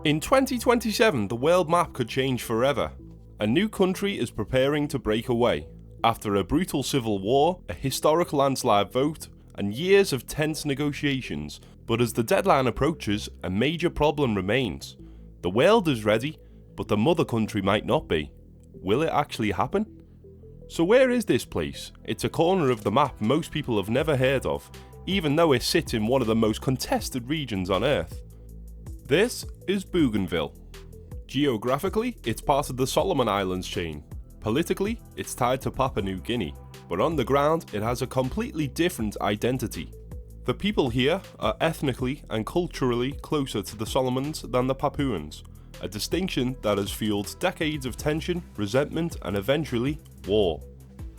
In 2027, the world map could change forever. A new country is preparing to break away. After a brutal civil war, a historic landslide vote, and years of tense negotiations, but as the deadline approaches, a major problem remains. The world is ready, but the mother country might not be. Will it actually happen? So where is this place? It's a corner of the map most people have never heard of, even though it sits in one of the most contested regions on Earth. This is Bougainville. Geographically, it's part of the Solomon Islands chain. Politically, it's tied to Papua New Guinea, but on the ground, it has a completely different identity. The people here are ethnically and culturally closer to the Solomons than the Papuans, a distinction that has fueled decades of tension, resentment, and eventually, war.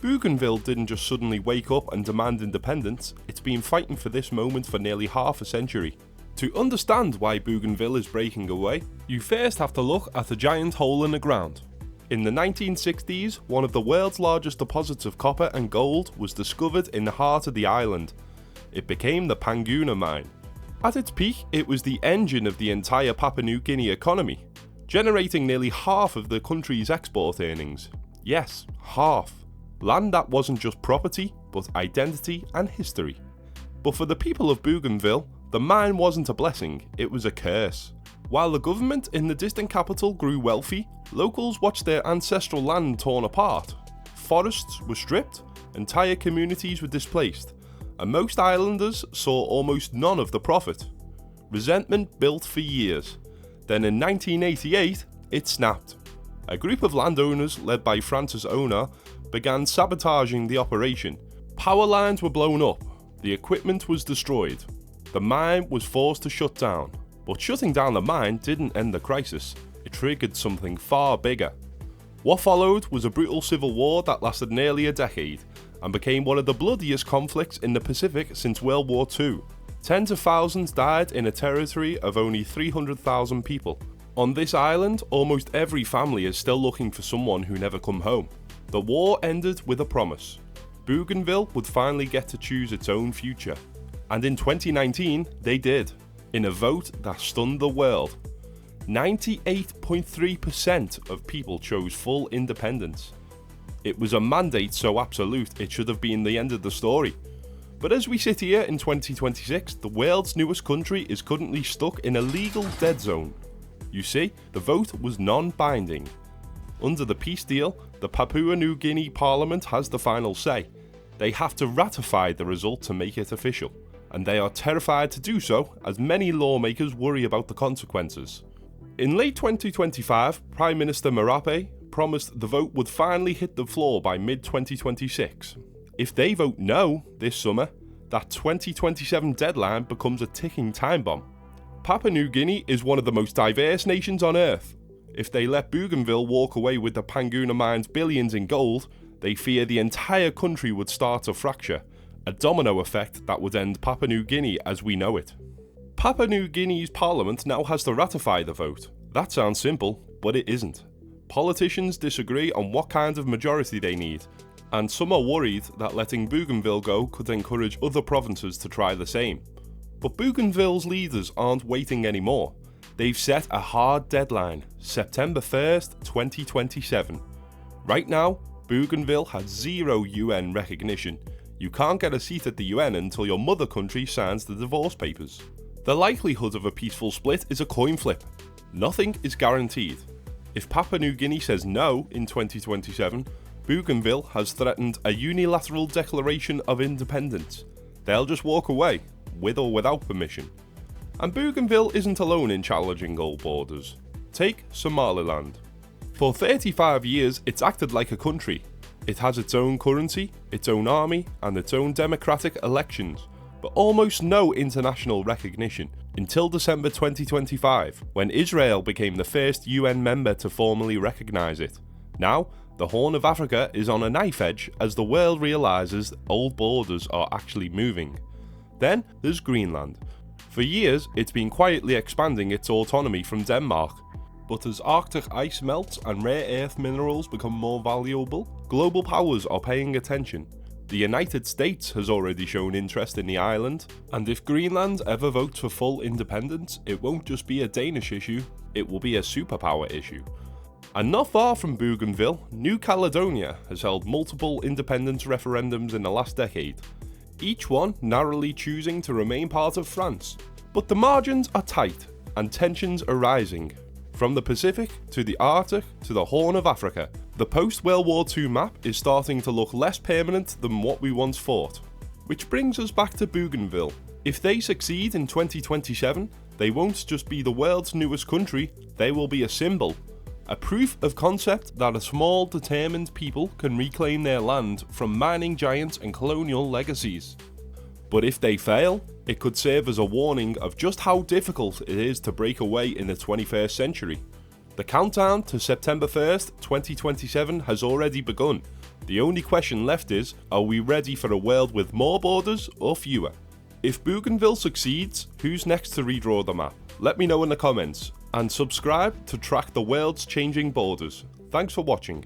Bougainville didn't just suddenly wake up and demand independence, it's been fighting for this moment for nearly half a century. To understand why Bougainville is breaking away, you first have to look at a giant hole in the ground. In the 1960s, one of the world's largest deposits of copper and gold was discovered in the heart of the island. It became the Panguna mine. At its peak, it was the engine of the entire Papua New Guinea economy, generating nearly half of the country's export earnings. Yes, half. Land that wasn't just property, but identity and history. But for the people of Bougainville, the mine wasn't a blessing, it was a curse. While the government in the distant capital grew wealthy, locals watched their ancestral land torn apart. Forests were stripped, entire communities were displaced, and most islanders saw almost none of the profit. Resentment built for years. Then in 1988, it snapped. A group of landowners led by Francis Ona began sabotaging the operation. Power lines were blown up, the equipment was destroyed. The mine was forced to shut down, but shutting down the mine didn't end the crisis, it triggered something far bigger. What followed was a brutal civil war that lasted nearly a decade, and became one of the bloodiest conflicts in the Pacific since World War II. Tens of thousands died in a territory of only 300,000 people. On this island, almost every family is still looking for someone who never come home. The war ended with a promise. Bougainville would finally get to choose its own future. And in 2019, they did, in a vote that stunned the world. 98.3% of people chose full independence. It was a mandate so absolute it should have been the end of the story. But as we sit here in 2026, the world's newest country is currently stuck in a legal dead zone. You see, the vote was non-binding. Under the peace deal, the Papua New Guinea Parliament has the final say. They have to ratify the result to make it official, and they are terrified to do so as many lawmakers worry about the consequences. In late 2025, Prime Minister Marape promised the vote would finally hit the floor by mid-2026. If they vote no this summer, that 2027 deadline becomes a ticking time bomb. Papua New Guinea is one of the most diverse nations on Earth. If they let Bougainville walk away with the Panguna mine's billions in gold, they fear the entire country would start to fracture, a domino effect that would end Papua New Guinea as we know it. Papua New Guinea's parliament now has to ratify the vote. That sounds simple, but it isn't. Politicians disagree on what kind of majority they need, and some are worried that letting Bougainville go could encourage other provinces to try the same. But Bougainville's leaders aren't waiting anymore. They've set a hard deadline, September 1st, 2027. Right now, Bougainville has zero UN recognition. You can't get a seat at the UN until your mother country signs the divorce papers. The likelihood of a peaceful split is a coin flip. Nothing is guaranteed. If Papua New Guinea says no in 2027, Bougainville has threatened a unilateral declaration of independence. They'll just walk away, with or without permission. And Bougainville isn't alone in challenging old borders. Take Somaliland. For 35 years, it's acted like a country. It has its own currency, its own army, and its own democratic elections, but almost no international recognition until December 2025, when Israel became the first UN member to formally recognise it. Now, the Horn of Africa is on a knife edge as the world realises old borders are actually moving. Then there's Greenland. For years, it's been quietly expanding its autonomy from Denmark. But as Arctic ice melts and rare earth minerals become more valuable, global powers are paying attention. The United States has already shown interest in the island, and if Greenland ever votes for full independence, it won't just be a Danish issue, it will be a superpower issue. And not far from Bougainville, New Caledonia has held multiple independence referendums in the last decade, each one narrowly choosing to remain part of France. But the margins are tight, and tensions are rising. From the Pacific, to the Arctic, to the Horn of Africa, the post-World War II map is starting to look less permanent than what we once thought. Which brings us back to Bougainville. If they succeed in 2027, they won't just be the world's newest country, they will be a symbol. A proof of concept that a small, determined people can reclaim their land from mining giants and colonial legacies. But if they fail, it could serve as a warning of just how difficult it is to break away in the 21st century. The countdown to September 1st, 2027 has already begun. The only question left is, are we ready for a world with more borders or fewer? If Bougainville succeeds, who's next to redraw the map? Let me know in the comments, and subscribe to track the world's changing borders. Thanks for watching.